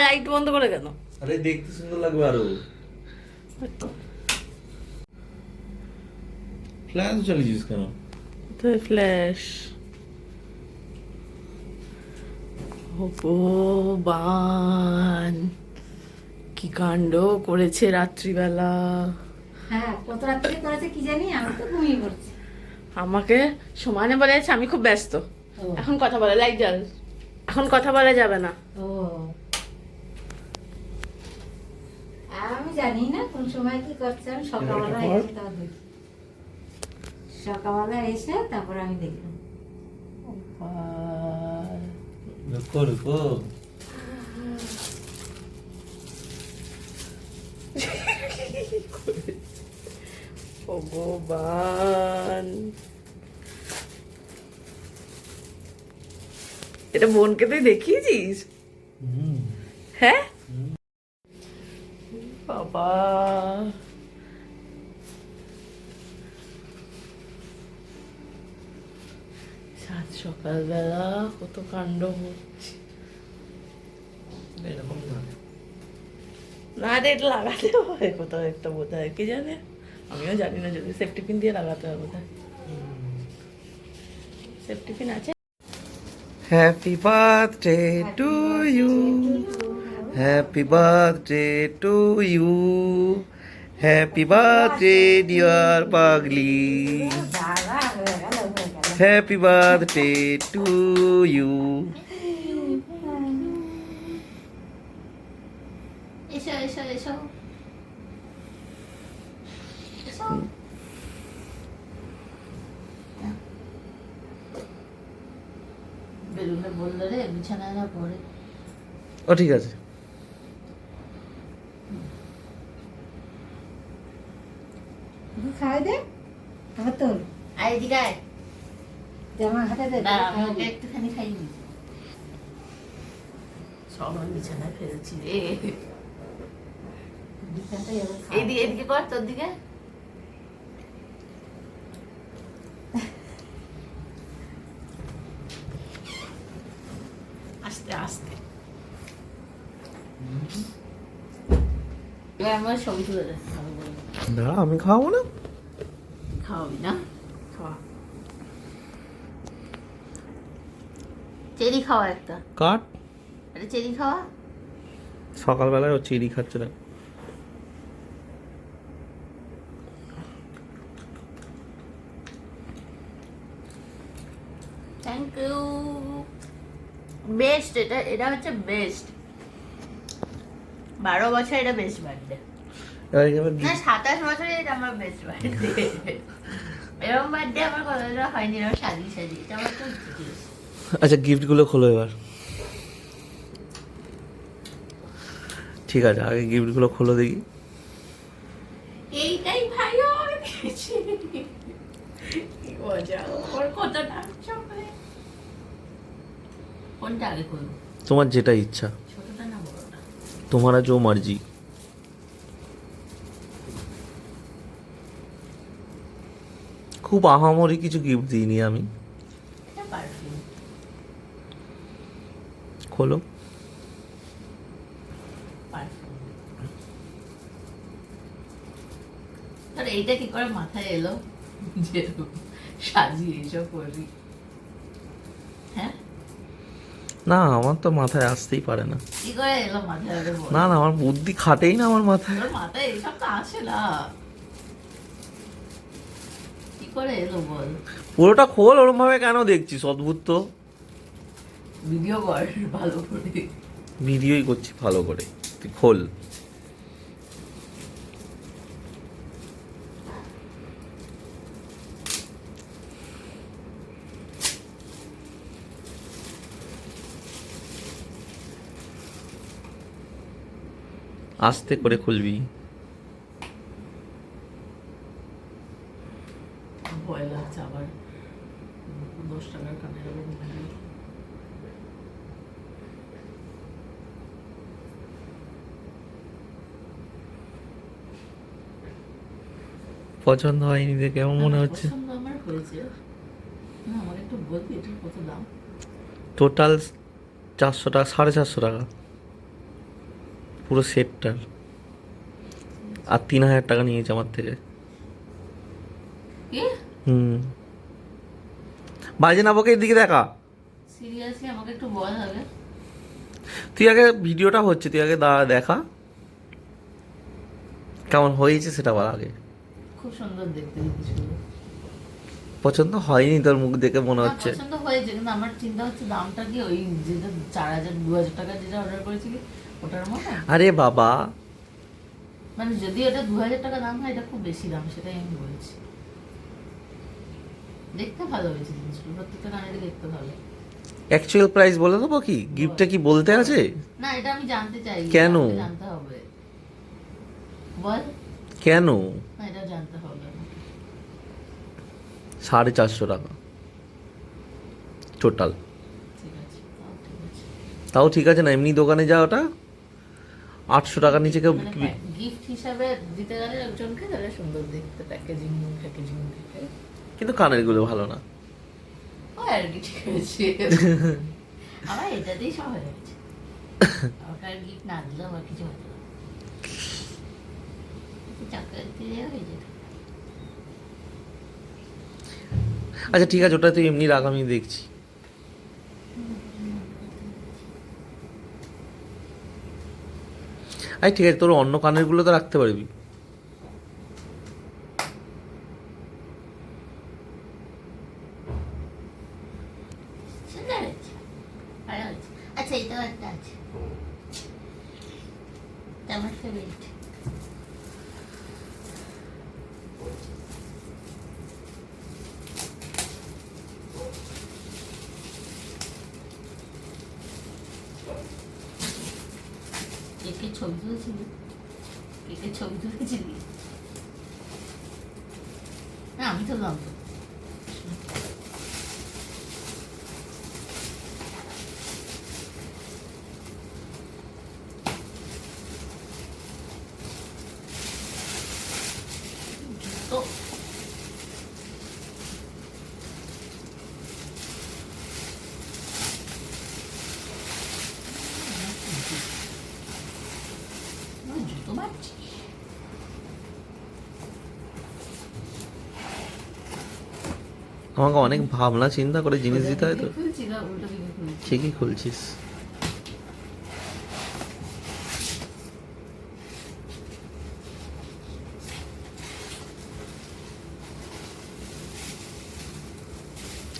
Light বন্ধ করে কেন? আরে দেখতে সুন্দর লাগবে আরো। ফ্ল্যাশ জ্বালিয়েছিস কেন? তো ফ্ল্যাশ। ভগবান, কি কাণ্ড করেছে রাত্রিবেলা। হ্যাঁ, কত রাত্রে করেছে কি জানি, আমি তো ঘুমিয়ে পড়ছি। আমাকে সমানে বলেছে আমি খুব ব্যস্ত, ও। এখন কথা বলে লাইট জ্বাল, এখন কথা বলা যাবে না। ও, আমি জানি না কোন সময় কি করছে, আমি সকালবেলা এসে তাও দেখি। সকালবেলা এসে তারপর আমি দেখলাম। রুকো রুকো। ভগবান, এটা বোনকে তুই দেখিয়েছিস? হ্যাঁ বাবা, সাত সকালবেলা কত কাণ্ড হচ্ছে। এরকম না। না রে, এটা লাগাতে হয় কোথাও একটা বোধ হয়, কি জানে, আমিও জানি না, যদি সেফটি পিন দিয়ে লাগাতে হবে বোধ হয়। সেফটি পিন আছে? Happy birthday to you, happy birthday to you, happy birthday dear পাগলি, দাদা হয়ে গেল, হয়ে গেল। Happy birthday to you. এসো এসো এসো এসো। বেরুনে বললো রে বিছানায় না পড়ে। ও ঠিক আছে। খাওয়াই দে, আবার তোর আয় এদিকে আয়, জামা হাতে দে, আমি ওকে একটুখানি খাইয়ে দিই। সব আমি বিছানায় ফেলেছি রে। বিছানাটাই এবার খাওয়া। এইদিকে, এদিকে কর, তোর দিকে। আস্তে আস্তে। এবার আমার ছবি তুলে দে, ভালো করে। না আমি খাবো না। খাওয়াবি না? খাওয়া। চেরি খাওয়া একটা, কাট। একটা চেরি খাওয়া। সকালবেলায় ও চিড়ি খাচ্ছে না। Thank you. বেস্ট, এটা এটা হচ্ছে বেস্ট। 12 বছর এটা বেস্ট বার্থডে। এবার এবার না, 27 বছরে এটা আমার বেস্ট বার্থডে। এরকম বার্থডে আমার কোনোদিনও হয়নি, এরকম সাজিয়ে সাজিয়ে, এটা আমার খুব জিনিস। আচ্ছা গিফটগুলো খোলো এবার। ঠিক আছে, আগে গিফটগুলো খোলো দেখি। এইটাই ভাই ওর দিয়েছে। কি মজা, ওর কত নাম চলে। কোনটা আগে করবো? তোমার যেটা ইচ্ছা, ছোটটা না বড়টা? তোমারা জো মার্জি। খুব আহামরি কিছু গিফট দিইনি আমি। এটা পারফিউম। খোলো। পারফিউম। আর এইটা কি করে মাথায় এলো যে সাজিয়ে এসব করবি? হ্যাঁ, না আমার তো মাথায় আসতেই পারে না। কি করে এলো মাথায় ওটা বল? না না আমার বুদ্ধি খাটেই না আমার মাথায়। তোর মাথায় এইসব তো আসে না, কি করে এলো বল? পুরোটা খোল, ওরম ভাবে কেন দেখছিস? অদ্ভুত তো। ভিডিও কর ভালো করে। ভিডিওই করছি ভালো করে, তুই খোল। আস্তে করে খুলবি। ভয় লাগছে আবার 10 টাকার কানের ভিডিও। পছন্দ হয়নি দেখে কেমন মনে হচ্ছে? পছন্দ আমার হয়েছে। না, আমাকে একটু বলবি এটার কত দাম? টোটাল 400 টাকা, 450 টাকা। পুরো সেটটার। আর 3,000 টাকা নিয়েছে আমার থেকে। কি হুম, বাজে না বকে এদিকে দেখা। সিরিয়াসলি আমাকে একটু বল হবে। তুই আগে ভিডিওটা হচ্ছে, তুই আগে দাঁড়া দেখা কেমন হয়েছে সেটা বল আগে। খুব সুন্দর দেখতে জিনিসগুলো। পছন্দ হয়নি তোর মুখ দেখে মনে আমার হচ্ছে। পছন্দ হয়েছে, কিন্তু আমার চিন্তা হচ্ছে দামটা কি ওই যেটা 4,000-2,000 টাকা যেটা অর্ডার করেছিলি ওটার মতো। আরে বাবা, মানে যদি ওটা 2,000 টাকা দাম হয়, এটা খুব বেশি দাম, সেটাই আমি বলছি। দেখতে ভালো হয়েছে জিনিসগুলো, প্রত্যেকটা কানেরই দেখতে ভালো। অ্যাকচুয়াল প্রাইস বলে দেবো কি? গিফটটা কি বলতে আছে? না, এটা আমি জানতে চাই। কেন? আমাকে জানতে হবে। বল। কেন? না, এটা জানতে হবে আমাকে। 450 টাকা টোটাল। ঠিক আছে, ঠিক আছে। তাও ঠিক আছে না, এমনি দোকানে যা ওটা 800 টাকার নিচে কেউ গিফট হিসাবে দিতে গেলে একজনকে, তাহলে সুন্দর দেখতে প্যাকেজিং দেখে। কিন্তু কানের গুলো ভালো না। ও আর কি, ঠিক আছে। আমার এটাতেই সব হয়ে গেছে। আমাকে আর গিফট না দিলেও আমার কিছু হতো না। চকলেট দিয়ে হয়ে যেত। আচ্ছা ঠিক আছে, ওটা তুই এমনি রাখ, আমি দেখছি। আচ্ছা ঠিক আছে, তোর অন্য কানের গুলো তো রাখতে পারবি। সুন্দর হয়েছে, ভালো হয়েছে। আচ্ছা, এটাও একটা আছে, এটা আমার ফেভারিট। কেকের ছবি তুলেছিলি? কেকের ছবি তুলেছিলি? না, আমি তুললাম তো। তো জুতো মারছিস? আমাকে অনেক ভাবনা চিন্তা করে জিনিস দিতে হয় তো। খুলছি না, উল্টো দিকে খুলছি। ঠিকই খুলছিস।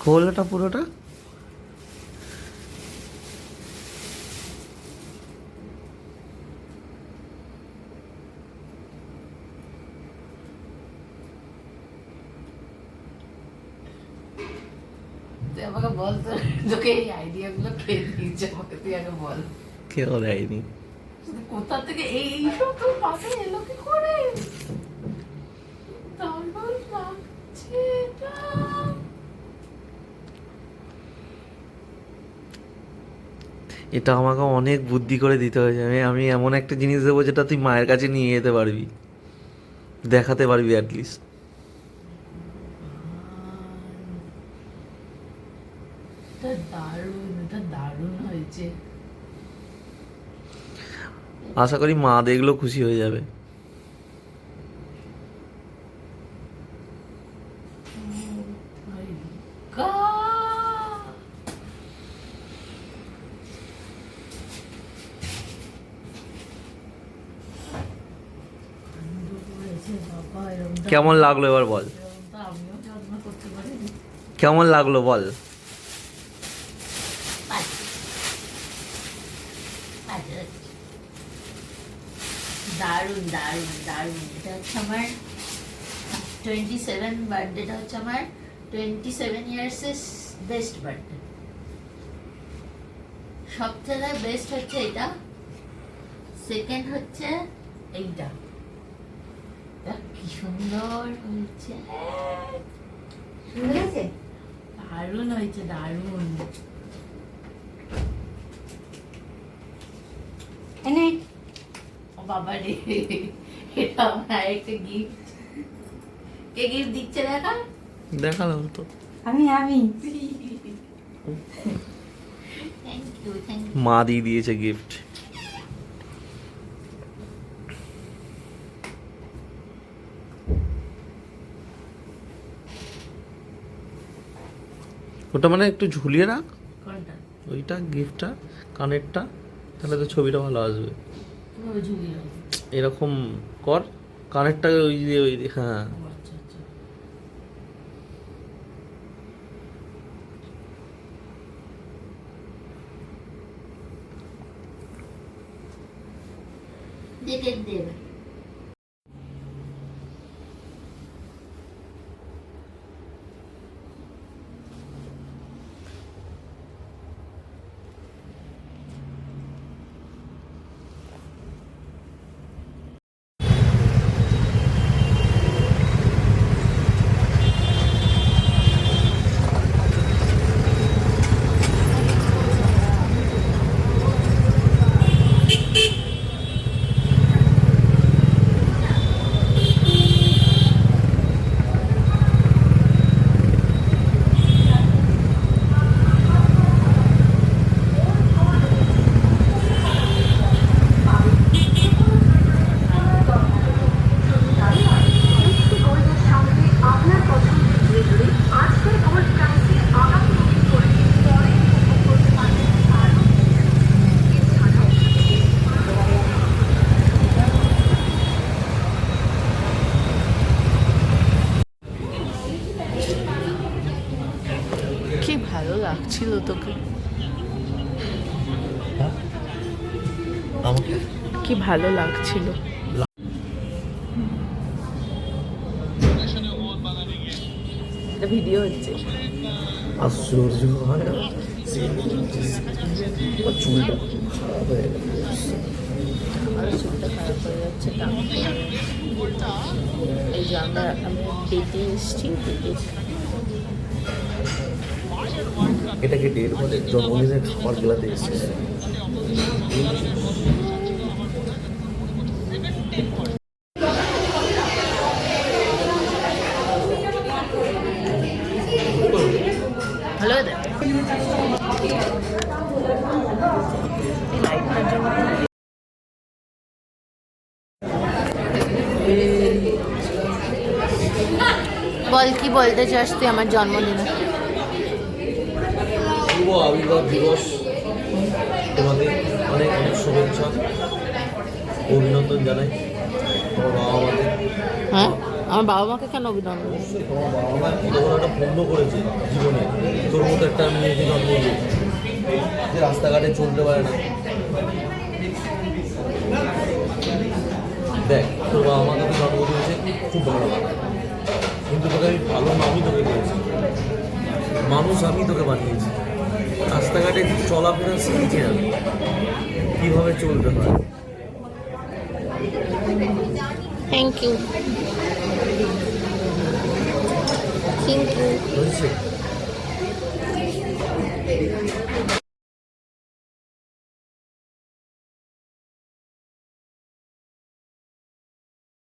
খোল ওটা পুরোটা। তুই আমাকে বল তো, তোকে এই আইডিয়া গুলো কে দিয়েছে আমাকে, তুই আগে বল। কেউ দেয়নি। কোথা থেকে এইসব তোর মাথায় এলো কি করে? দারুণ লাগছে এটা। এটা আমাকে অনেক বুদ্ধি করে দিতে হয়েছে। আমি এমন একটা জিনিস দেবো যেটা তুই মায়ের কাছে নিয়ে যেতে পারবি, দেখাতে পারবি অ্যাটলিস্ট। এটা দারুণ, এটা দারুণ হয়েছে। আশা করি মা দেখলেও খুশি হয়ে যাবে। My God! আনন্দ করেছে বাবা, এরকমটা কেমন লাগলো এবার বল? এরকমটা আমিও যত্ন করতে পারিনি। কেমন লাগলো বল? দারুণ দারুণ দারুণ। এটা হচ্ছে আমার 27 বার্থডেটা হচ্ছে আমার 27 ইয়ার্সের বেস্ট বার্থডে। সব থেকে বেস্ট হচ্ছে এটা, সেকেন্ড হচ্ছে এইটা। এটা কি সুন্দর হয়েছে, সুন্দর হয়েছে? দারুণ হয়েছে, দারুণ। এনে ও বাবা রে, এটা আমার আরেকটা গিফট। কে গিফট দিচ্ছে দেখা? দেখালাম তো। আমি থ্যাংক ইউ, থ্যাংক ইউ। মা দিয়ে দিয়েছে গিফট। ওটা মানে একটু ঝুলিয়ে রাখ কোনটা? ওইটা গিফটটা, কানেরটা, তাহলে তো ছবিটা ভালো আসবে। কিভাবে ঝুলিয়ে রাখবো? এরকম কর, কানেরটা ওই যে ওই হ্যাঁ ও আচ্ছা আচ্ছা। দেখে দেবে। কি ভালো লাগছিল তোকে, আমাকে কি ভালো লাগছিল। এটা ভিডিও হচ্ছে। আশ্চর্য হয় না, আমার চুলটা খারাপ হয়ে গেল। আমারও চুলটা খারাপ হয়ে যাচ্ছে, টান পড়ে যাচ্ছে। এই যে আমি ডেটে এসেছি, ডেটে এটাকে ডেট বলে, জন্মদিনের খাবার গেলাতে এসেছিস। ভালো দেখ লাইটটার জন্য। বল কি বলতে চাস তুই আমার জন্মদিনে? শুভ আবির্ভাব দিবস, তোমাকে অনেক অনেক শুভেচ্ছা, অভিনন্দন জানাই তোমার বাবা মাকে। হ্যাঁ, আমার বাবা মাকে কেন অভিনন্দন? অবশ্যই তোমার বাবা মা কত বড় একটা পুণ্য করেছে জীবনে, তোর মতো একটা মেয়েকে জন্ম দিয়ে, যে রাস্তাঘাটে চলতে পারে না। দেখ তোর বাবা মা তোকে জন্ম দিয়েছে, খুব ভালো লাগে, কিন্তু তোকে আমি ভালো নামই তোকে দিয়েছি, মানুষ আমি তোকে বানিয়েছি। রাস্তাঘাটে চলাফেরা শিখেছি আমি, কীভাবে চলতে হয়। Thank you, thank you. বুঝেছি?